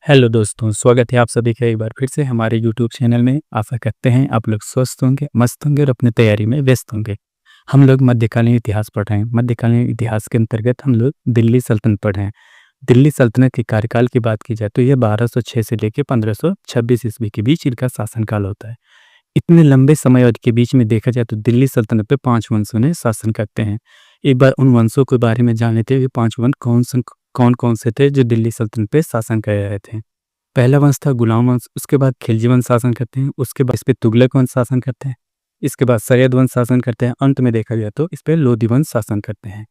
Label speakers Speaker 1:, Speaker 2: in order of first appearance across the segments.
Speaker 1: Hello दोस्तों, स्वागत है आप सभी का एक बार फिर से हमारे यूट्यूब चैनल में। आशा करते हैं आप लोग स्वस्थ होंगे, मस्त होंगे और अपनी तैयारी में व्यस्त होंगे। हम लोग मध्यकालीन इतिहास पढ़ रहे हैं। मध्यकालीन इतिहास के अंतर्गत हम लोग दिल्ली सल्तनत पढ़ रहे हैं। दिल्ली सल्तनत के कार्यकाल की बात की जाए तो यह 1206 से लेकर 1526 ईस्वी के बीच इनका शासनकाल होता है। इतने लंबे समय अवधि के बीच में देखा जाए तो दिल्ली सल्तनत पे 5 वंशों ने शासन करते हैं। एक बार उन वंशों के बारे में जान लेते हैं। ये 5 वंश कौन-कौन से थे जो दिल्ली सल्तनत पे शासन कर रहे थे। पहला वंश था गुलाम वंश, उसके बाद खिलजी वंश शासन करते हैं, उसके बाद इस पे तुगलक वंश शासन करते हैं, इसके बाद सैयद वंश शासन करते हैं, अंत में देखा जाए तो इस पे लोधी वंश शासन करते हैं।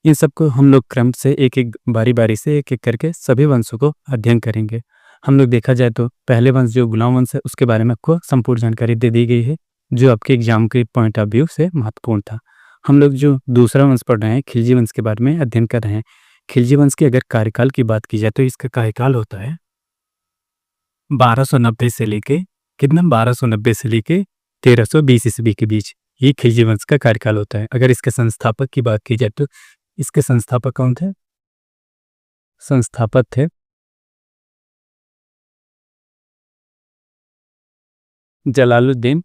Speaker 1: इन सबको हम लोग क्रम से एक-एक बारी-बारी से एक-एक करके सभी वंशों को अध्ययन करेंगे। हम लोग देखा जाए तो पहले वंश जो गुलाम वंश है उसके बारे में आपको संपूर्ण जानकारी दे दी गई है, जो आपके एग्जाम के पॉइंट ऑफ व्यू से महत्वपूर्ण था। हम लोग जो दूसरा वंश पढ़ रहे हैं, खिलजी वंश के बारे में अध्ययन कर रहे हैं। खिलजी वंश के अगर कार्यकाल की बात की जाए तो इसका कार्यकाल होता है 1290 से लेके 1290 से लेके 1320 ईस्वी के बीच ये खिलजी वंश का कार्यकाल होता है। अगर इसके संस्थापक की बात की जाए तो इसके संस्थापक कौन थे? संस्थापक थे जलालुद्दीन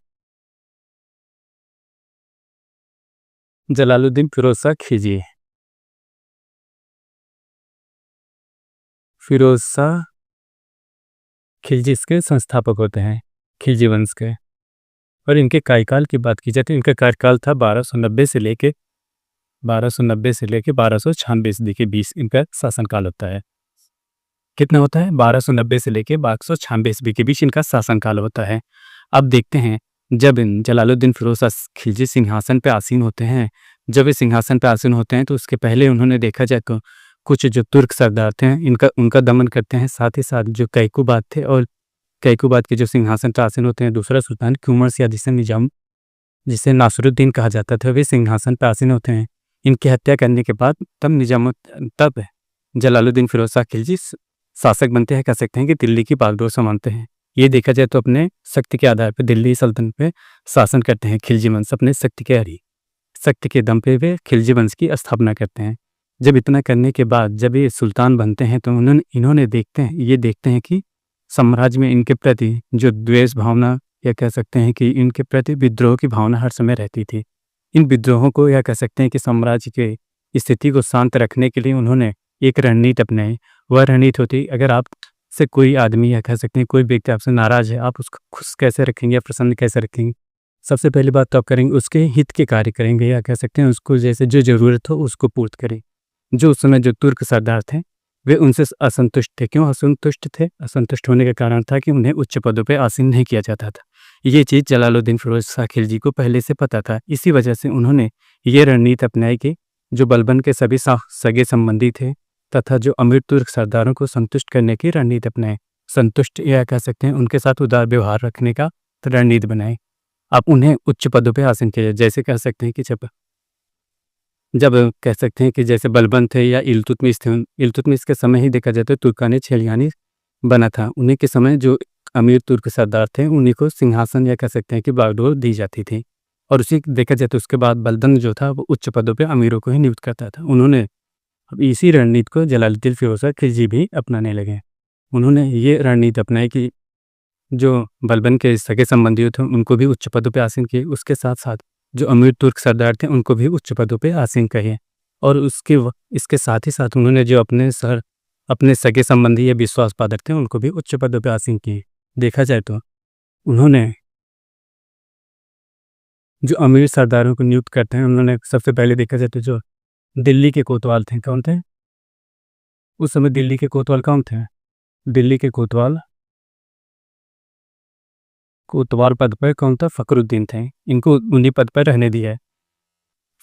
Speaker 1: जलालुद्दीन फिरोज शाह खिलजी। फिरोज शाह खिलजी इसके संस्थापक होते हैं, खिलजी वंश के। और इनके कार्यकाल की बात की जाए तो इनका कार्यकाल था 1290 से लेके 1296 ईस्वी के बीच इनका शासनकाल होता है। कितना होता है? 1290 से लेके 1296 ईस्वी के बीच इनका शासनकाल होता है। अब देखते हैं, जब जलालुद्दीन फिरोज शाह खिलजी सिंहासन पे आसीन होते हैं, जब ये सिंहासन पे आसीन होते हैं तो उसके पहले उन्होंने देखा जाए तो कुछ जो तुर्क सरदार थे इनका उनका दमन करते हैं। साथ ही साथ जो कैकुबाद थे और कैकुबाद के जो सिंहासन पे आसीन होते हैं दूसरा सुल्तान क्यूमर या जिसे नासरुद्दीन कहा जाता था, वे सिंहासन पे आसीन होते हैं। इनकी हत्या करने के बाद तब जलालुद्दीन फिरोज शाह खिलजी शासक बनते हैं। कह सकते हैं कि दिल्ली की बागडोर संभालते हैं। ये देखा जाए तो अपने शक्ति के आधार पर दिल्ली सल्तनत पे शासन करते हैं खिलजी वंश। अपने शक्ति के दम पे वे खिलजी वंश की स्थापना करते हैं। जब इतना करने के बाद जब ये सुल्तान बनते हैं तो इन्होंने देखते हैं कि साम्राज्य में इनके प्रति जो द्वेष भावना या कह सकते हैं कि इनके प्रति विद्रोह की भावना हर समय रहती थी। इन विद्रोहों को या कह सकते हैं कि साम्राज्य के स्थिति को शांत रखने के लिए उन्होंने एक रणनीति अपनाई। वह रणनीति होती, अगर आप से कोई आदमी या कह सकते हैं कोई व्यक्ति आपसे नाराज है, आप उसको खुश कैसे रखेंगे या प्रसन्न कैसे रखेंगे? सबसे पहली बात तो आप करेंगे उसके हित के कार्य करेंगे या कह सकते हैं उसको जैसे जो ज़रूरत हो उसको पूर्ति करें। जो उस समय जो तुर्क सरदार थे वे उनसे असंतुष्ट थे। क्यों असंतुष्ट थे? असंतुष्ट होने का कारण था कि उन्हें उच्च पदों पे आसीन नहीं किया जाता था। ये चीज़ जलालुद्दीन फिरोज शाह खिलजी को पहले से पता था। इसी वजह से उन्होंने ये रणनीति अपनाई कि जो बलबन के सभी सगे संबंधी थे तथा जो अमीर तुर्क सरदारों को संतुष्ट करने की रणनीति अपनाए। संतुष्ट या कह सकते हैं उनके साथ उदार व्यवहार रखने का रणनीति बनाए। आप उन्हें उच्च पदों पे आसीन किया, जैसे कह सकते हैं कि जब कह सकते हैं कि जैसे बलबन थे या इल्तुतमिश थे। इल्तुतमिश के समय ही देखा जाए तो तुर्कानी छेलियानी बना था। उन्हीं के समय जो अमीर तुर्क सरदार थे उन्हीं को सिंहासन या कह सकते हैं कि बागडोर दी जाती थी। और उसी देखा जाए तो उसके बाद बलबन जो था वो उच्च पदों पे अमीरों को ही नियुक्त करता था। उन्होंने अब इसी रणनीति को जलालुद्दीन फिरोज शाह खिलजी भी अपनाने लगे। उन्होंने ये रणनीति अपनाई कि जो बलबन के सगे संबंधियों थे उनको भी उच्च पदों पे आसीन किए। उसके साथ साथ जो अमीर तुर्क सरदार थे उनको भी उच्च पदों पे आसीन किए। और इसके साथ ही साथ उन्होंने जो अपने सगे संबंधी या विश्वास पात्र थे उनको भी उच्च पदों पे आसीन किए। देखा जाए तो उन्होंने जो अमीर सरदारों को नियुक्त करते हैं उन्होंने सबसे पहले देखा जाए तो जो दिल्ली के कोतवाल थे, कौन थे उस समय? दिल्ली के कोतवाल कौन थे? दिल्ली के कोतवाल पद पर कौन था? फखरुद्दीन थे। इनको उन्हीं पद पर रहने दिया है।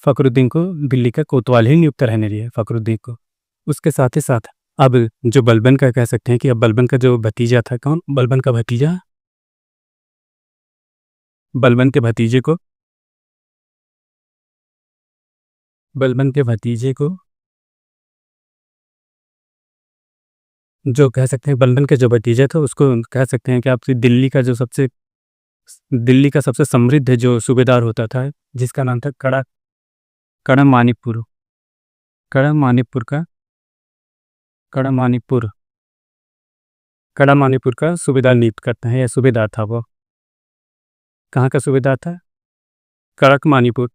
Speaker 1: फखरुद्दीन को दिल्ली का कोतवाल ही नियुक्त रहने दिया है फखरुद्दीन को। उसके साथ ही साथ अब जो बलबन का कह सकते हैं कि अब बलबन का जो भतीजा था, कौन? बलबन का भतीजा, बलबन के भतीजे को बलबन के भतीजे को जो कह सकते हैं बलबन के जो भतीजा था उसको कह सकते हैं कि आप दिल्ली का सबसे समृद्ध जो सूबेदार होता था जिसका नाम था कड़ा मानिकपुर कड़ा मानिकपुर कड़ा मानीपुर का सूबेदार नियुक्त करते हैं, या सूबेदार था वो। कहाँ का सूबेदार था? कड़क मानीपुर।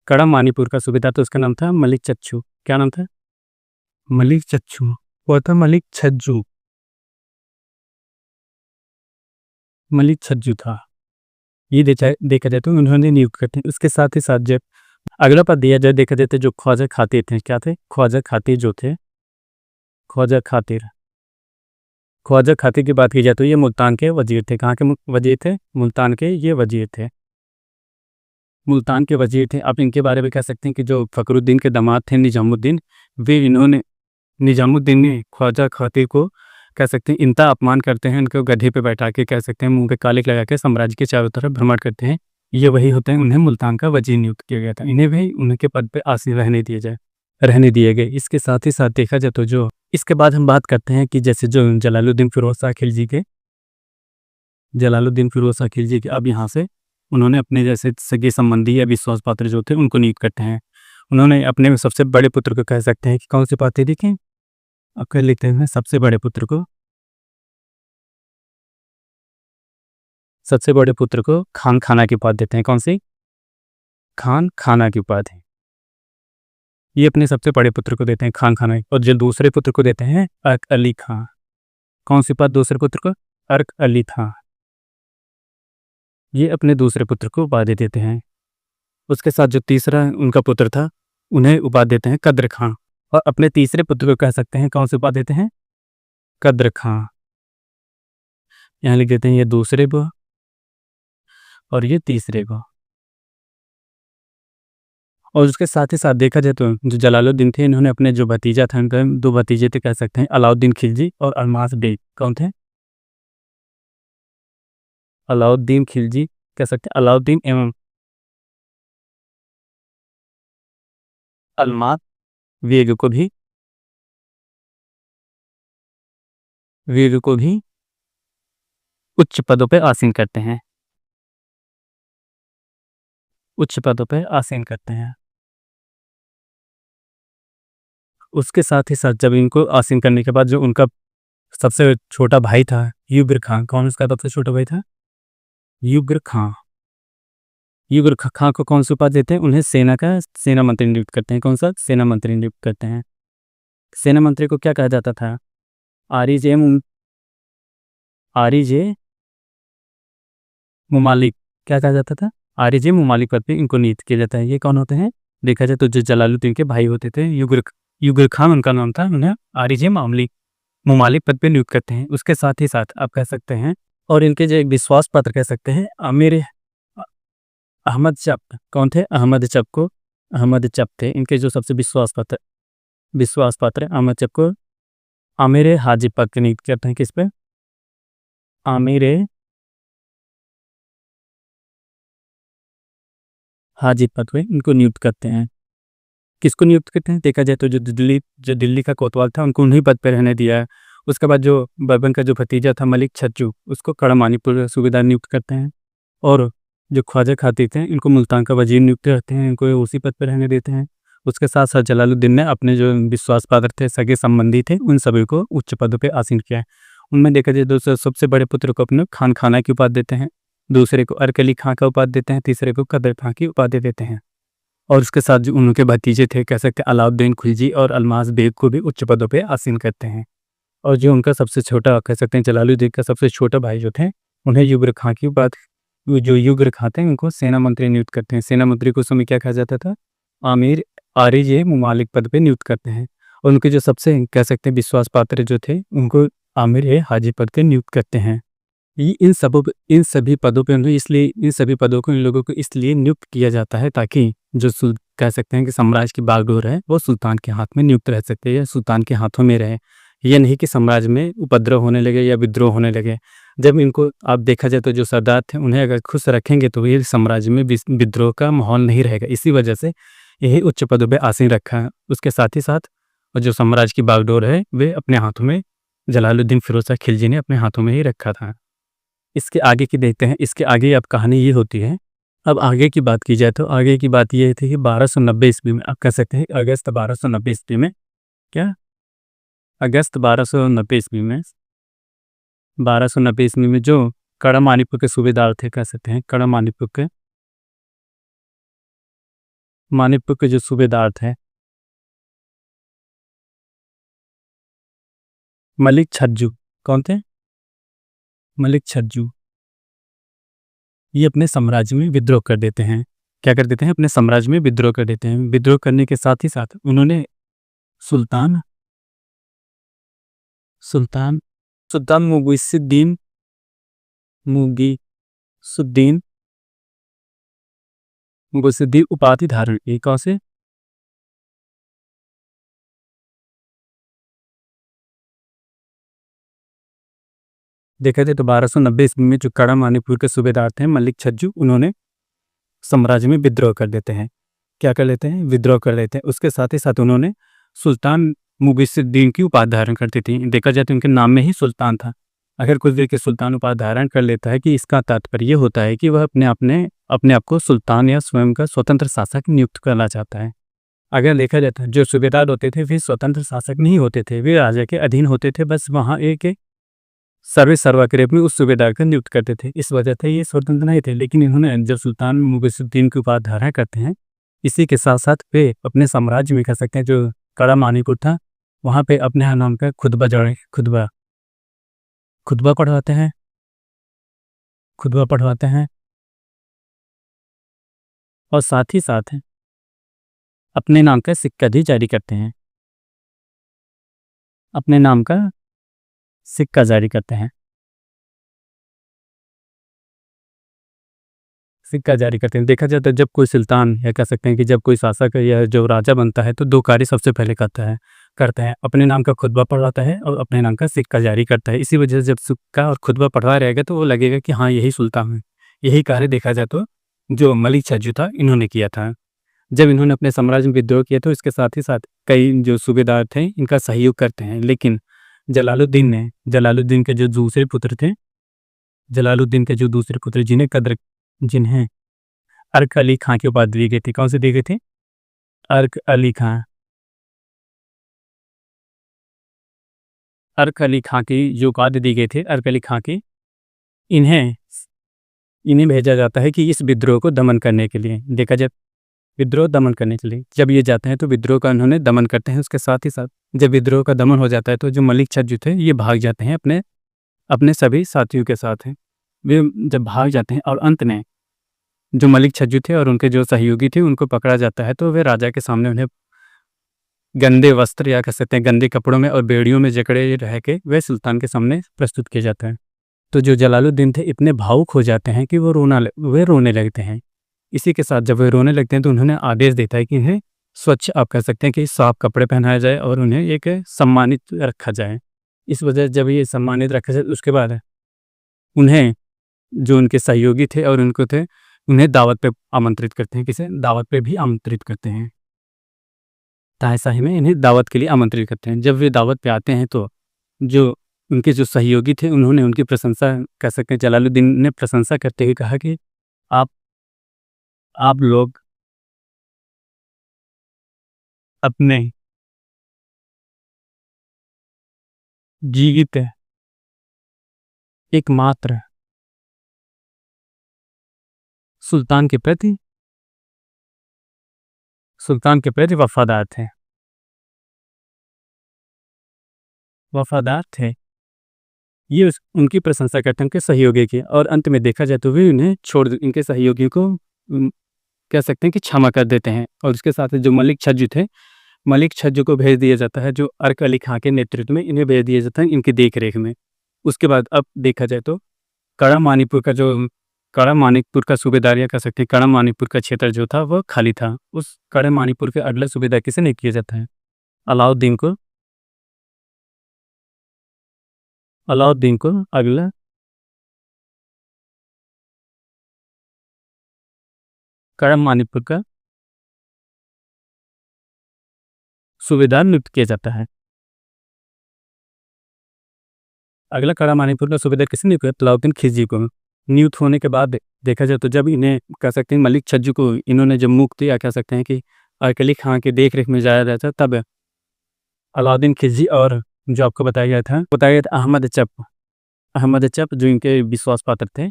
Speaker 1: कड़ा मानीपुर का सूबेदार, तो उसका नाम था मलिक चच्चू। क्या नाम था? मलिक चच्चू। वो था मलिक छज्जू। मलिक छज्जू था। ये देखा जाए तो उन्होंने नियुक्त करते हैं। उसके साथ ही साथ जब अगला पद दिया जाए, देखा जाए तो जो ख्वाजा खातिर थे, क्या थे? ख्वाजा खातिर जो थे, ख्वाजा खातिर। ख्वाजा खातिर की बात की जाए तो ये मुल्तान के वजीर थे। कहाँ के वजीर थे? मुल्तान के ये वजीर थे। मुल्तान के वजीर थे। आप इनके बारे में कह सकते हैं कि जो फ़खरुद्दीन के दामाद थे निज़ामुद्दीन, वे इन्होंने निज़ामुद्दीन ने ख्वाजा खातिर को कह सकते हैं इंता अपमान करते हैं, उनको गधे पे बैठा के कह सकते हैं मुंह पे कालिक लगा के साम्राज्य के चारों तरफ भ्रमण करते हैं। ये वही होते हैं, उन्हें मुल्तान का वजीर नियुक्त किया गया था। इन्हें भी उनके पद पे आसीन रहने दिए गए। इसके साथ ही साथ देखा जाए तो जो इसके बाद हम बात करते हैं कि जैसे जो जलालुद्दीन फिरोज़ शाह खिलजी के अब यहाँ से उन्होंने अपने जैसे सगे संबंधी या विश्वास पात्र जो थे उनको नियुक्त करते हैं। उन्होंने अपने सबसे बड़े पुत्र को कह सकते हैं कि कौन सी बातें देखें, अब कर लेते हैं सबसे बड़े पुत्र को खान खाना की उपाधि देते हैं। कौन सी? खान खाना की उपाधि। ये अपने सबसे बड़े पुत्र को देते हैं खान खाना की, और जो दूसरे पुत्र को देते हैं अर्क अली खां। कौन सी उपाधि दूसरे पुत्र को? अर्क अली खां। ये अपने दूसरे पुत्र को उपाधि देते हैं। उसके साथ जो तीसरा उनका पुत्र था, उन्हें उपाधि देते हैं कद्र खां, और अपने तीसरे पुत्र को कह सकते हैं कौन सी उपाधि देते हैं? कद्र खां। यहाँ लिख देते हैं ये दूसरे को और ये तीसरे को। और उसके साथ ही साथ देखा जाए तो जो जलालुद्दीन थे, इन्होंने अपने जो भतीजा था, उनके दो भतीजे थे कह सकते हैं, अलाउद्दीन खिलजी और अल्मास बेग। कौन थे? अलाउद्दीन खिलजी कह सकते हैं, अलाउद्दीन एवं अल्मास बेग को भी उच्च पदों पर आसीन करते हैं। उसके साथ ही साथ जब इनको आसीन करने के बाद जो उनका सबसे छोटा भाई था युगर खां, कौन उसका सबसे छोटा भाई था? युगर खां। खां को कौन सी उपाधि देते हैं? उन्हें सेना मंत्री नियुक्त करते हैं। कौन सा? सेना मंत्री नियुक्त करते हैं। सेना मंत्री को क्या कहा जाता था? आरिजे मुमालिक। क्या कहा जाता था? आरिजे मुमालिक पद पे इनको नियुक्त किया जाता है। ये कौन होते हैं? देखा जाए तो जो जलालुद्दीन के भाई होते थे, युगर खान उनका नाम था, उन्हें आरिजे मुमालिक पद पे नियुक्त करते हैं। उसके साथ ही साथ आप कह सकते हैं, और इनके जो एक विश्वास पात्र कह सकते हैं, आमिर अहमद चप। कौन थे? अहमद चप थे। इनके जो सबसे विश्वास पात्र अहमद चप को आमिर हाजी पद पे नियुक्त करते हैं। किस पे? आमिर हाजी पद पे इनको नियुक्त करते हैं। किसको नियुक्त करते हैं? देखा जाए तो जो दिल्ली का कोतवाल था, उनको उन्हीं पद पर रहने दिया है। उसके बाद जो बर्बन का जो भतीजा था मलिक छज्जू, उसको कड़ा मानीपुर सूबेदार नियुक्त करते हैं। और जो ख्वाजा खातिर थे, इनको मुल्तान का वजीर नियुक्त करते हैं, इनको उसी पद पर रहने देते हैं। उसके साथ साथ जलालुद्दीन ने अपने जो विश्वास पात्र थे, सगे संबंधी थे, उन सभी को उच्च पदों पर आसीन किया है। उनमें देखा जाए तो सबसे बड़े पुत्र को अपने खान खाना की उपाधि देते हैं, दूसरे को अर्क अली खां का उपाधि देते हैं, तीसरे को कदर खां की उपाधि देते हैं। और उसके साथ जो उनके भतीजे थे कह सकते हैं अलाउद्दीन खिलजी और अल्मास बेग को भी उच्च पदों पे आसीन करते हैं। और जो उनका सबसे छोटा कह सकते हैं जलालुद्दीन का सबसे छोटा भाई जो थे, उन्हें युगर खां की बात जो युगर खां थे उनको सेना मंत्री नियुक्त करते हैं। सेना मंत्री को उस समय क्या कहा जाता था? आमिर आरिज मुमालिक पद पे नियुक्त करते हैं। और उनके जो सबसे कह सकते हैं विश्वास पात्र जो थे, उनको आमिर हाजी पद पे नियुक्त करते हैं। इन सभी पदों पे इन सभी पदों को इन लोगों को इसलिए नियुक्त किया जाता है ताकि जो कह सकते हैं कि साम्राज्य की बागडोर है वो सुल्तान के हाथ में नियुक्त रह सकते या सुल्तान के हाथों में रहे। ये नहीं कि साम्राज्य में उपद्रव होने लगे या विद्रोह होने लगे। जब इनको आप देखा जाए तो जो सरदार थे, उन्हें अगर खुश रखेंगे तो ये साम्राज्य में विद्रोह का माहौल नहीं रहेगा। इसी वजह से यही उच्च पदों पर आसीन रखा है। उसके साथ ही साथ जो साम्राज्य की बागडोर है वे अपने हाथों में जलालुद्दीन फिरोज शाह खिलजी ने अपने हाथों में ही रखा था। इसके आगे की देखते हैं। इसके आगे अब कहानी ये होती है। अब आगे की बात की जाए तो आगे की बात ये थी कि 1290 ईस्वी में, आप कह सकते हैं अगस्त 1290 ईस्वी में, क्या अगस्त 1290 ईस्वी में 1290 ईस्वी में जो कड़ा मानिकपुर के सूबेदार थे, कह सकते हैं कड़ा मानिकपुर के जो सूबेदार थे, मलिक छज्जू। कौन थे? मलिक छज्जू। ये अपने साम्राज्य में विद्रोह कर देते हैं। क्या कर देते हैं? अपने साम्राज्य में विद्रोह कर देते हैं। विद्रोह करने के साथ ही साथ उन्होंने सुल्तान सुल्तान सुल्तान मुगीसुद्दीन मुगीसुद्दीन उपाधि धारण की। कौन से? देखा जाए तो 1290 ईस्वी में जो कड़ा मानिकपुर के सूबेदार थे मलिक छज्जू, उन्होंने साम्राज्य में विद्रोह कर देते हैं। क्या कर लेते हैं? विद्रोह कर लेते हैं। उसके साथ ही साथ उन्होंने सुल्तान मुगीसुद्दीन की उपाधि धारण करती थी। देखा जाए तो उनके नाम में ही सुल्तान था। अगर कोई व्यक्ति सुल्तान उपाधि धारण कर लेता है कि इसका तात्पर्य ये होता है कि वह अपने आप को सुल्तान या स्वयं का स्वतंत्र शासक नियुक्त करना चाहता है। अगर देखा जाता है जो सूबेदार होते थे वे स्वतंत्र शासक नहीं होते थे, वे राजा के अधीन होते थे। बस वहाँ एक सर्वा के रूप में उस सूबेदार को नियुक्त करते थे। इस वजह से ये स्वतंत्र नहीं थे। लेकिन इन्होंने जब सुल्तान मुगीसुद्दीन की उपाधि धारण करते हैं, इसी के साथ साथ वे अपने साम्राज्य में, कह सकते हैं जो कड़ा मानिकपुर था, वहाँ पे अपने यहाँ नाम का खुतबा पढ़वाते हैं और साथ ही साथ अपने नाम का सिक्का भी जारी करते हैं। अपने नाम का सिक्का जारी करते हैं। देखा जाता है जब कोई सुल्तान, या कह सकते हैं कि जब कोई शासक या जो राजा बनता है तो दो कार्य सबसे पहले करता है अपने नाम का खुतबा पढ़वाता है और अपने नाम का सिक्का जारी करता है। इसी वजह से जब सिक्का और खुतबा पढ़वा रहेगा तो वो लगेगा कि हाँ यही सुल्तान है। यही कार्य देखा जाए तो जो मलिक छज्जू था इन्होंने किया था। जब इन्होंने अपने साम्राज्य में विद्रोह किया तो इसके साथ ही साथ कई जो सूबेदार थे इनका सहयोग करते हैं। लेकिन जलालुद्दीन के जो दूसरे पुत्र थे, जिन्हें अर्क अली खां की उपाधि दी गई थी। कौन से दी गई थी? अर्क अली खां की जो उपाधि दी गई थी, अर्क अली खां की, इन्हें भेजा जाता है कि इस विद्रोह को दमन करने के लिए। देखा जाए विद्रोह दमन करने के लिए जब ये जाते हैं तो विद्रोह का उन्होंने दमन करते हैं। उसके साथ ही साथ जब विद्रोह का दमन हो जाता है तो जो मलिक छज्जू थे ये भाग जाते हैं अपने सभी साथियों के साथ हैं। वे जब भाग जाते हैं और अंत में जो मलिक छज्जू थे और उनके जो सहयोगी थे उनको पकड़ा जाता है, तो वे राजा के सामने उन्हें गंदे वस्त्र, या कह सकते हैं गंदे कपड़ों में और बेड़ियों में जकड़े रह के वे सुल्तान के सामने प्रस्तुत किए जाते हैं। तो जो जलालुद्दीन थे इतने भावुक हो जाते हैं कि वे रोने लगते हैं। इसी के साथ जब वे रोने लगते हैं तो उन्होंने आदेश देता है कि इन्हें स्वच्छ, आप कह सकते हैं कि साफ कपड़े पहनाए जाए और उन्हें एक सम्मानित रखा जाए। इस वजह से जब ये सम्मानित रखा जाए उसके बाद उन्हें जो उनके सहयोगी थे और उन्हें दावत पे आमंत्रित करते हैं। किसे? दावत पे भी आमंत्रित करते हैं। तायशाही में इन्हें दावत के लिए आमंत्रित करते हैं। जब वे दावत पे आते हैं तो जो उनके जो सहयोगी थे उन्होंने उनकी प्रशंसा, कह सकते हैं जलालुद्दीन ने प्रशंसा करते हुए कहा कि आप लोग अपने जीवित एकमात्र सुल्तान के प्रति वफादार थे। ये उनकी प्रशंसा करते हैं उनके सहयोगी की। और अंत में देखा जाए तो वे उन्हें इनके सहयोगियों को कह सकते हैं कि क्षमा कर देते हैं। और उसके साथ जो मलिक छज्जू थे, मलिक छज्जू को भेज दिया जाता है, जो अर्क अली खां के नेतृत्व में इन्हें भेज दिया जाता है इनकी देख रेख में। उसके बाद अब देखा जाए तो कड़ा मानिकपुर का सूबेदार, या कह सकते हैं कड़ा मानिकपुर का क्षेत्र जो था वह खाली था। उस कड़ा मानिकपुर के अगला सूबेदार किसे नहीं किया जाता है? अलाउद्दीन को अगला कड़ा मानिकपुर का सूबेदार नियुक्त किया जाता है। अगला कड़ा मानिकपुर का सूबेदार किसे नियुक्त किया? अलाउद्दीन खिलजी को। नियुक्त होने के बाद देखा जाए तो जब इन्हें, कह सकते हैं मलिक छज्जू को इन्होंने जब मुक्त, या कह सकते हैं कि अर्क अली खां के देख रेख में जाया जाता, तब अलाउद्दीन खिलजी और जो आपको बताया गया था अहमद चप अहमद चप जो इनके विश्वास पात्र थे,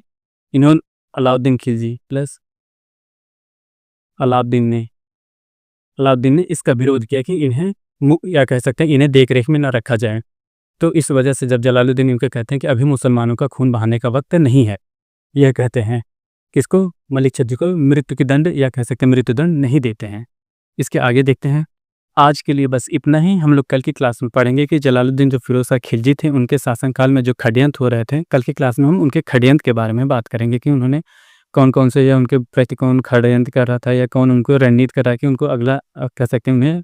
Speaker 1: इन्होंने अलाउद्दीन खिलजी प्लस अलाउद्दीन ने इसका विरोध किया कि इन्हें या कह सकते हैं इन्हें देख रेख में न रखा जाए। तो इस वजह से जब जलालुद्दीन इनको कहते हैं कि अभी मुसलमानों का खून बहाने का वक्त नहीं है, यह कहते हैं किसको, मलिक छज्जू को मृत्यु की दंड या कह सकते हैं मृत्युदंड नहीं देते हैं। इसके आगे देखते हैं। आज के लिए बस इतना ही। हम लोग कल की क्लास में पढ़ेंगे कि जलालुद्दीन जो फिरोज शाह खिलजी थे उनके शासनकाल में जो षड्यंत्र हो रहे थे, कल की क्लास में हम उनके षड्यंत्र के बारे में बात करेंगे कि उन्होंने कौन कौन से या उनके प्रति कौन षड्यंत्र कर रहा था या कौन उनको रणनीति कर रहा है कि उनको अगला कह सकते हैं उन्हें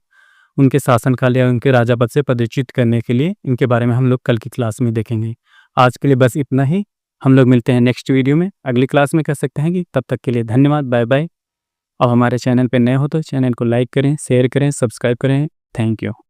Speaker 1: उनके शासनकाल या उनके राजा पद से पदच्युत करने के लिए। इनके बारे में हम लोग कल की क्लास में देखेंगे। आज के लिए बस इतना ही। हम लोग मिलते हैं नेक्स्ट वीडियो में, अगली क्लास में कह सकते हैं कि तब तक के लिए धन्यवाद, बाय बाय। और हमारे चैनल पे नए हो तो चैनल को लाइक करें, शेयर करें, सब्सक्राइब करें। Thank you.